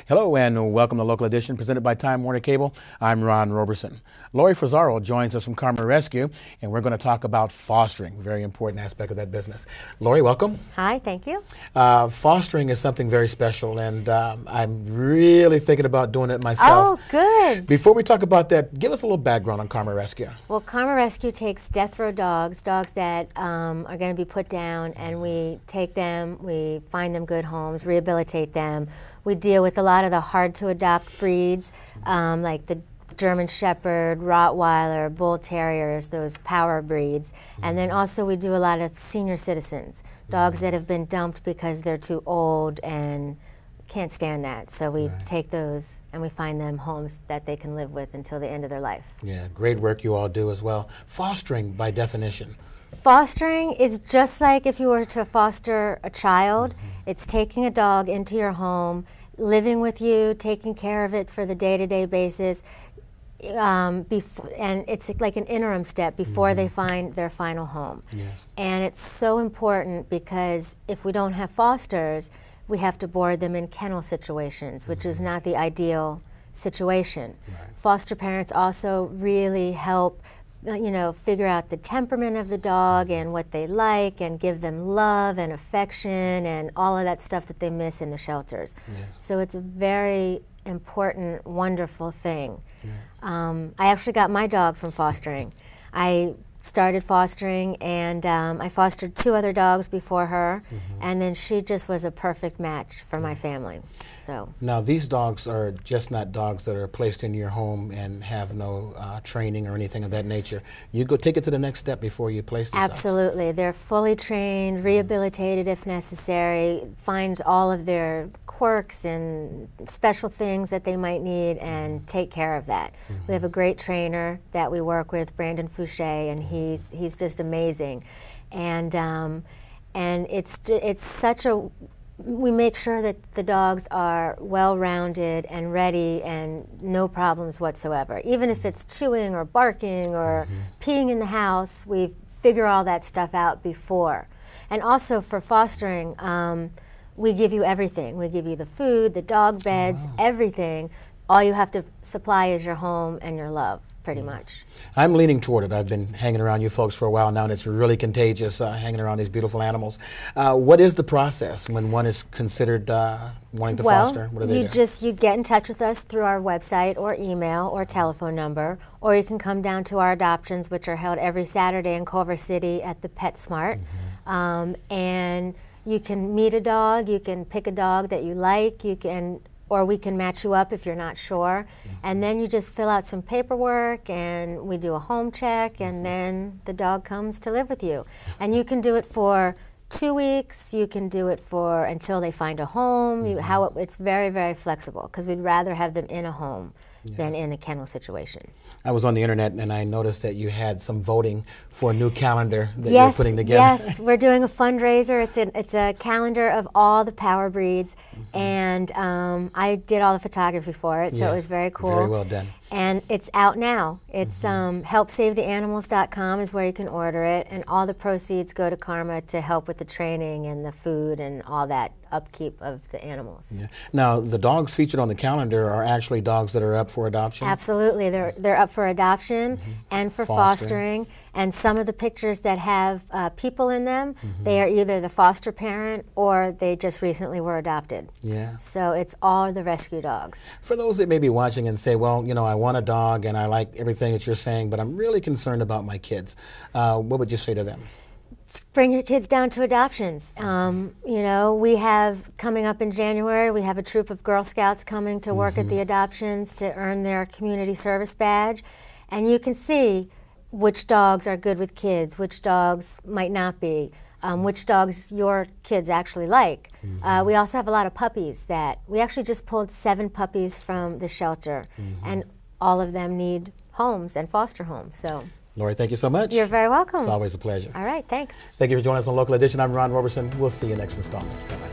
Hello and welcome to Local Edition presented by Time Warner Cable. I'm Ron Roberson. Lori Fusaro joins us from Karma Rescue, and we're going to talk about fostering, a very important aspect of that business. Lori, welcome. Hi, thank you. Fostering is something very special, and I'm really thinking about doing it myself. Oh, good. Before we talk about that, give us a little background on Karma Rescue. Well, Karma Rescue takes death row dogs that are going to be put down, and we take them, we find them good homes, rehabilitate them. We deal with a lot of the hard-to-adopt breeds, like the German Shepherd, Rottweiler, Bull Terriers, those power breeds. And then also we do a lot of senior citizens, dogs that have been dumped because they're too old and can't stand that. So we take those and we find them homes that they can live with until the end of their life. Yeah, great work you all do as well. Fostering, by definition. Fostering is just like if you were to foster a child. It's taking a dog into your home, living with you, taking care of it for the day-to-day basis, and it's like an interim step before they find their final home. Yes. And it's so important because if we don't have fosters, we have to board them in kennel situations, which is not the ideal situation. Foster parents also really help figure out the temperament of the dog and what they like and give them love and affection and all of that stuff that they miss in the shelters. So it's a very important, wonderful thing. I actually got my dog from fostering. I started fostering and I fostered 2 other dogs before her, and then she just was a perfect match for my family. So now these dogs are just not dogs that are placed in your home and have no training or anything of that nature. You go take it to the next step before you place these absolutely dogs. They're fully trained, rehabilitated if necessary, find all of their quirks and special things that they might need and take care of that. We have a great trainer that we work with, Brandon Fouché, and he's just amazing. And it's such a, we make sure that the dogs are well-rounded and ready and no problems whatsoever. Even if it's chewing or barking or peeing in the house, we figure all that stuff out before. And also for fostering, we give you everything. We give you the food, the dog beds, everything. All you have to supply is your home and your love, pretty much. I'm leaning toward it. I've been hanging around you folks for a while now, and it's really contagious hanging around these beautiful animals. What is the process when one is considered wanting to foster? What do they do? You get in touch with us through our website or email or telephone number, or you can come down to our adoptions, which are held every Saturday in Culver City at the PetSmart. And you can meet a dog, you can pick a dog that you like, or we can match you up if you're not sure. And then you just fill out some paperwork and we do a home check, and then the dog comes to live with you. And you can do it for 2 weeks, you can do it for until they find a home. It's very, very flexible because we'd rather have them in a home than in a kennel situation. I was on the internet and I noticed that you had some voting for a new calendar that you're putting together. Yes, we're doing a fundraiser. It's a calendar of all the power breeds, and I did all the photography for it, so it was very cool. Very well done. And it's out now. It's helpsavetheanimals.com is where you can order it, and all the proceeds go to Karma to help with the training and the food and all that upkeep of the animals. Now, the dogs featured on the calendar are actually dogs that are up for adoption? Absolutely. They're up for adoption and for fostering. And some of the pictures that have people in them, they are either the foster parent or they just recently were adopted. So it's all the rescue dogs. For those that may be watching and say, well, I want a dog and I like everything that you're saying, but I'm really concerned about my kids, what would you say to them? Bring your kids down to adoptions. We have, coming up in January, we have a troop of Girl Scouts coming to work at the adoptions to earn their community service badge. And you can see which dogs are good with kids, which dogs might not be, which dogs your kids actually like. We also have a lot of puppies that, we actually just pulled 7 puppies from the shelter, and all of them need homes and foster homes. So, Lori, thank you so much. You're very welcome. It's always a pleasure. All right, thanks. Thank you for joining us on Local Edition. I'm Ron Roberson. We'll see you next installment. Bye-bye.